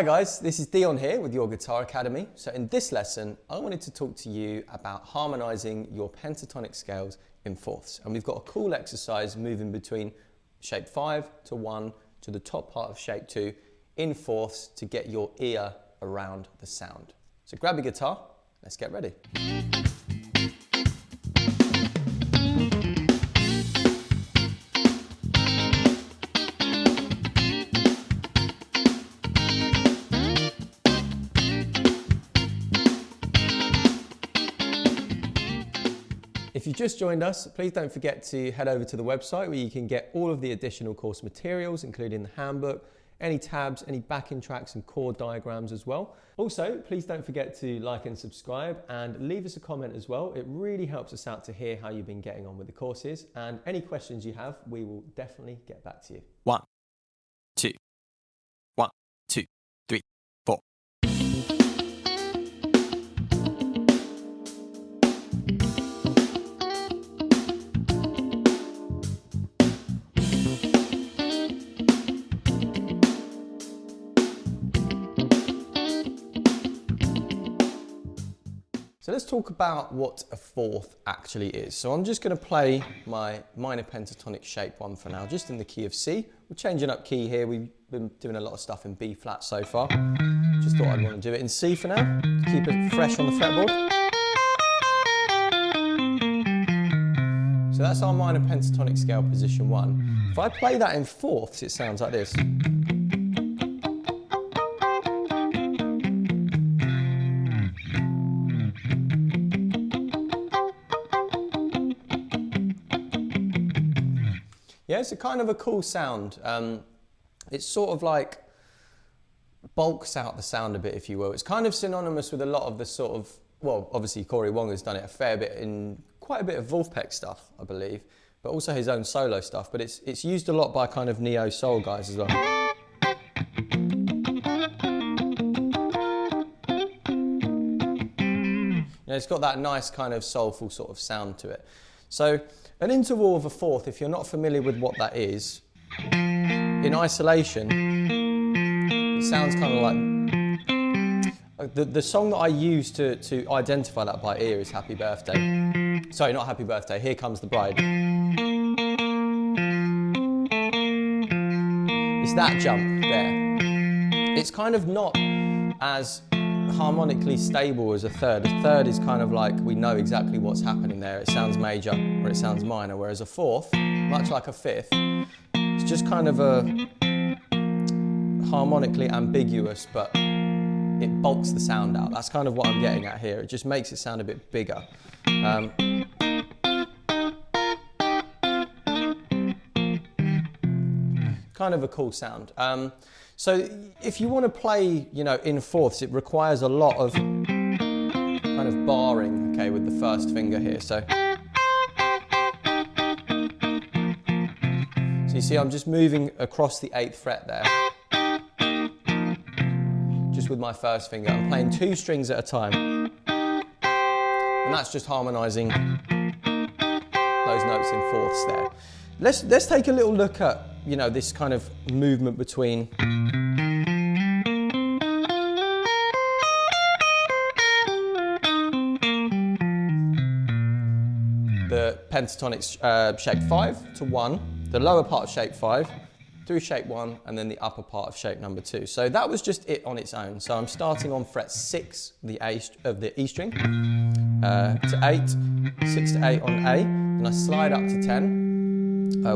Hi guys, this is Dion here with Your Guitar Academy. So in this lesson, I wanted to talk to you about harmonizing your pentatonic scales in fourths. And we've got a cool exercise moving between shape 5 to 1 to the top part of shape 2 in fourths to get your ear around the sound. So grab your guitar, let's get ready. If you just joined us, please don't forget to head over to the website where you can get all of the additional course materials, including the handbook, any tabs, any backing tracks and chord diagrams as well. Also, please don't forget to like and subscribe and leave us a comment as well. It really helps us out to hear how you've been getting on with the courses, and any questions you have, we will definitely get back to you. 1, 2, 1, 2, 3, 4. So let's talk about what a fourth actually is. So I'm just going to play my minor pentatonic shape 1 for now, just in the key of C. We're changing up key here. We've been doing a lot of stuff in B flat so far. Just thought I'd want to do it in C for now, to keep it fresh on the fretboard. So that's our minor pentatonic scale position 1. If I play that in fourths, it sounds like this. Yeah, it's a kind of a cool sound. It's sort of like bulks out the sound a bit, if you will. It's kind of synonymous with a lot of the sort of, well, obviously Cory Wong has done it a fair bit in quite a bit of Wolfpack stuff, I believe, but also his own solo stuff. But it's used a lot by kind of neo soul guys as well. You know, it's got that nice kind of soulful sort of sound to it. So an interval of a fourth, if you're not familiar with what that is, in isolation, it sounds kind of like, the song that I use to identify that by ear is Happy Birthday. Sorry, not Happy Birthday, Here Comes the Bride. It's that jump there. It's kind of not as harmonically stable as a third. A third is kind of like we know exactly what's happening there. It sounds major or it sounds minor, whereas a fourth, much like a fifth, it's just kind of a harmonically ambiguous, but it bulks the sound out. That's kind of what I'm getting at here. It just makes it sound a bit bigger. Kind of a cool sound. So if you want to play, you know, in fourths, it requires a lot of kind of barring, okay, with the first finger here. So you see I'm just moving across the 8th fret there, just with my first finger. I'm playing 2 strings at a time, and that's just harmonizing those notes in fourths there. Let's take a little look at, you know, this kind of movement between the pentatonic shape 5 to 1, the lower part of shape 5, through shape 1, and then the upper part of shape number 2. So that was just it on its own. So I'm starting on fret 6 of the E string, to 8, 6 to 8 on A, and I slide up to 10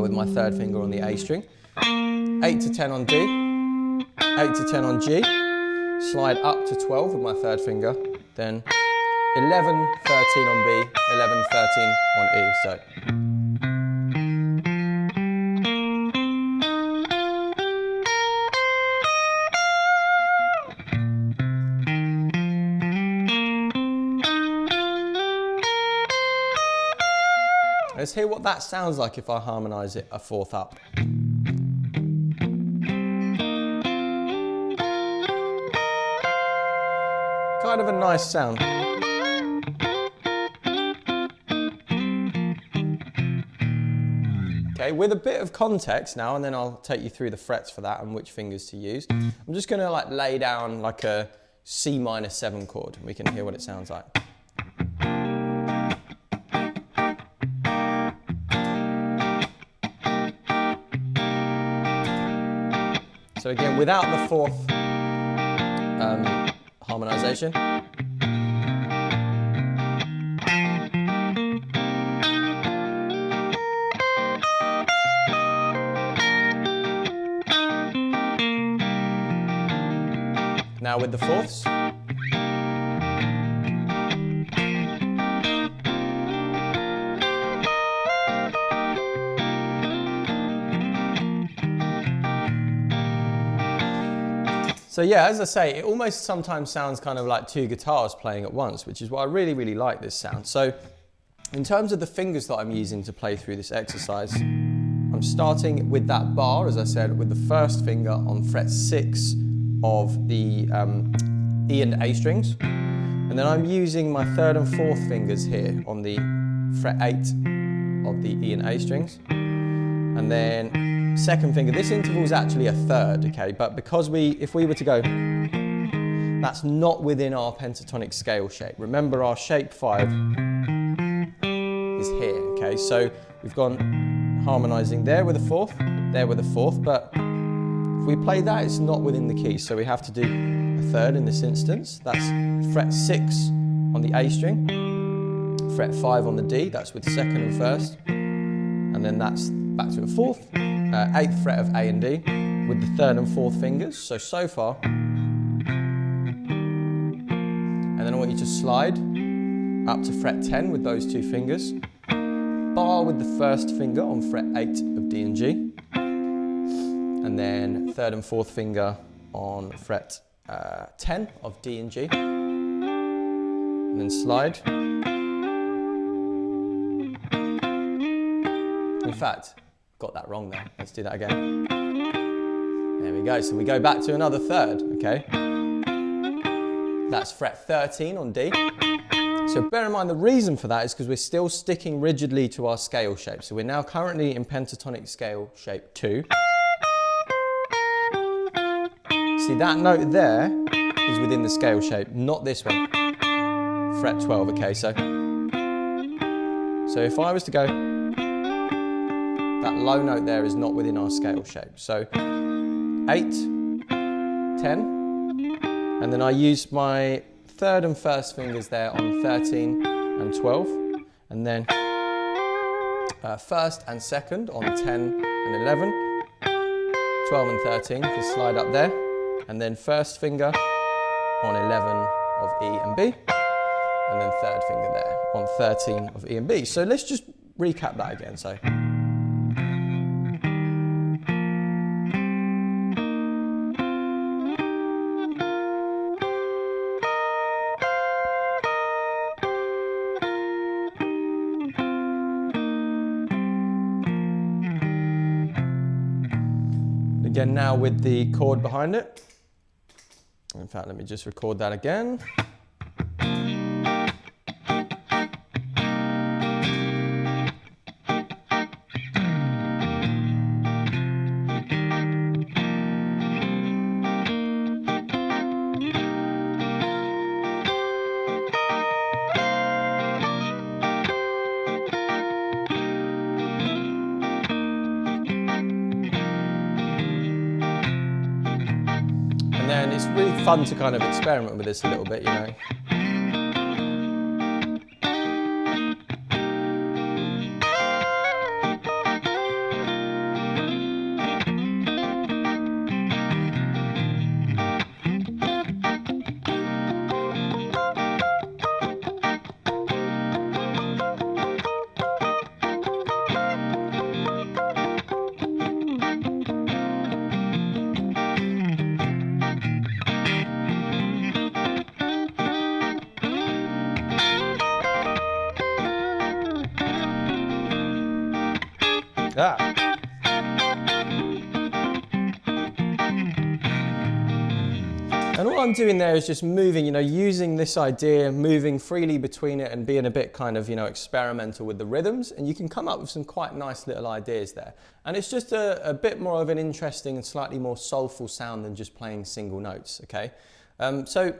with my third finger on the A string, 8 to 10 on D, 8 to 10 on G, slide up to 12 with my third finger, then 11, 13 on B, 11, 13 on E. So. Let's hear what that sounds like if I harmonise it a fourth up. Kind of a nice sound. okay, with a bit of context now, and then I'll take you through the frets for that and which fingers to use. I'm just going to like lay down like a C minor 7 chord, and we can hear what it sounds like. So again, without the fourth harmonization. Now with the fourths. So yeah, as I say, it almost sometimes sounds kind of like two guitars playing at once, which is why I really, really like this sound. So in terms of the fingers that I'm using to play through this exercise, I'm starting with that bar, as I said, with the first finger on fret 6 of the E and A strings. And then I'm using my third and fourth fingers here on the fret 8 of the E and A strings. And then second finger, this interval is actually a third, okay? But because if we were to go, that's not within our pentatonic scale shape. Remember, our shape 5 is here, okay? So we've gone harmonizing there with a fourth, there with a fourth, but if we play that, it's not within the key. So we have to do a third in this instance. That's fret 6 on the A string, fret 5 on the D, that's with second and first, and then that's back to a fourth, 8th fret of A and D with the third and fourth fingers, so far. And then I want you to slide up to fret 10 with those two fingers, bar with the first finger on fret 8 of D and G, and then third and fourth finger on fret 10 of D and G, and then slide. In fact, got that wrong there. Let's do that again. There we go. So we go back to another third, okay? That's fret 13 on D. So bear in mind the reason for that is because we're still sticking rigidly to our scale shape. So we're now currently in pentatonic scale shape 2. See, that note there is within the scale shape, not this one. Fret 12, okay? So if I was to go, that low note there is not within our scale shape. So 8, 10, and then I use my third and first fingers there on 13 and 12, and then first and second on 10 and 11, 12 and 13 to slide up there, and then first finger on 11 of E and B, and then third finger there on 13 of E and B. So let's just recap that again. So. Again now with the chord behind it. In fact, let me just record that again. And then it's really fun to kind of experiment with this a little bit, you know. And all I'm doing there is just moving, using this idea, moving freely between it and being a bit kind of, experimental with the rhythms. And you can come up with some quite nice little ideas there. And it's just a bit more of an interesting and slightly more soulful sound than just playing single notes, okay? So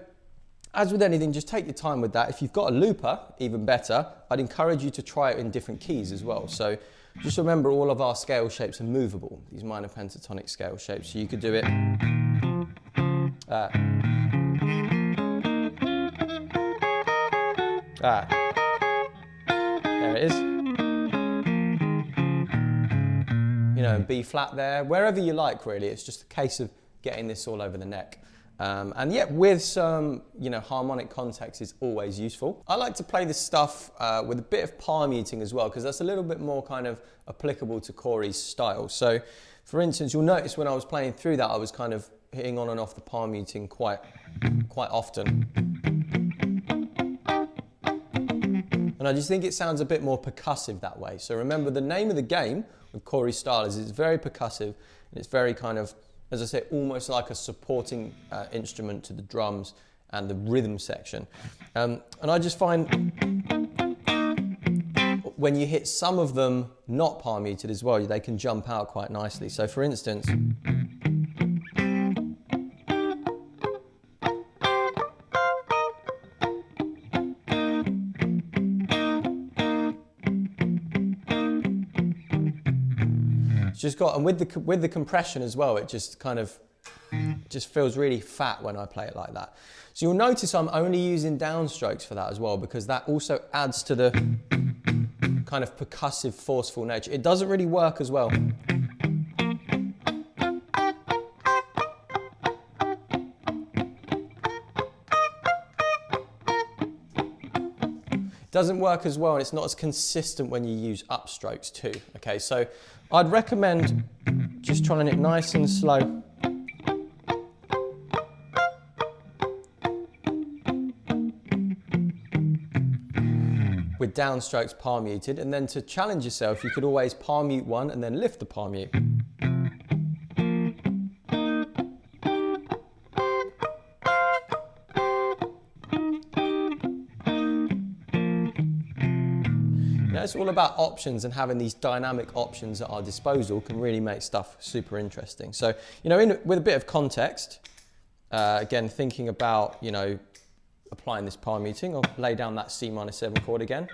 as with anything, just take your time with that. If you've got a looper, even better, I'd encourage you to try it in different keys as well. So just remember all of our scale shapes are movable, these minor pentatonic scale shapes. So you could do it. There it is. B flat there, wherever you like really. It's just a case of getting this all over the neck. And yet with some, harmonic context is always useful. I like to play this stuff with a bit of palm muting as well, because that's a little bit more kind of applicable to Cory's style. So for instance, you'll notice when I was playing through that, I was kind of hitting on and off the palm muting quite often. And I just think it sounds a bit more percussive that way. So remember, the name of the game with Cory's style is it's very percussive, and it's very kind of, as I say, almost like a supporting instrument to the drums and the rhythm section. And I just find when you hit some of them not palm muted as well, they can jump out quite nicely. So for instance, just got, and with the compression as well, it just kind of just feels really fat when I play it like that. So you'll notice I'm only using downstrokes for that as well, because that also adds to the kind of percussive, forceful nature. It doesn't really work as well. Doesn't work as well, and it's not as consistent when you use upstrokes too. Okay, so I'd recommend just trying it nice and slow. With downstrokes palm muted, and then to challenge yourself, you could always palm mute one and then lift the palm mute. It's all about options, and having these dynamic options at our disposal can really make stuff super interesting. So, with a bit of context, again, thinking about, applying this palm muting, I'll lay down that C minor 7 chord again.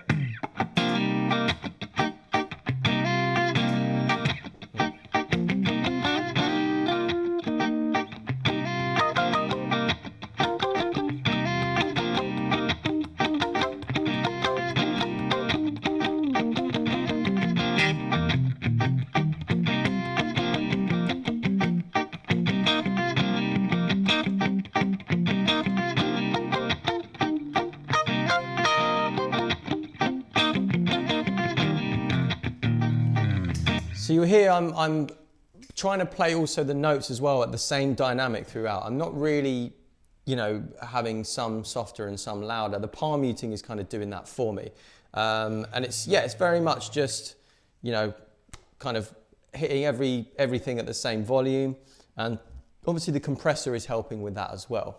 So you'll hear I'm trying to play also the notes as well at the same dynamic throughout. I'm not really, having some softer and some louder. The palm muting is kind of doing that for me. And it's very much just, kind of hitting everything at the same volume. And obviously the compressor is helping with that as well.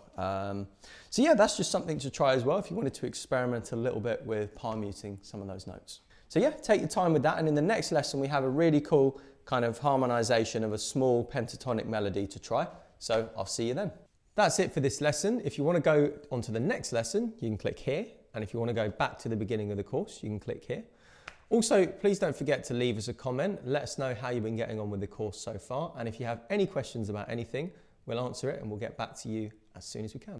So yeah, that's just something to try as well if you wanted to experiment a little bit with palm muting some of those notes. So yeah, take your time with that, and in the next lesson we have a really cool kind of harmonization of a small pentatonic melody to try. So I'll see you then. That's it for this lesson. If you want to go on to the next lesson, you can click here, and if you want to go back to the beginning of the course, you can click here. Also, please don't forget to leave us a comment. Let us know how you've been getting on with the course so far, and if you have any questions about anything, we'll answer it and we'll get back to you as soon as we can.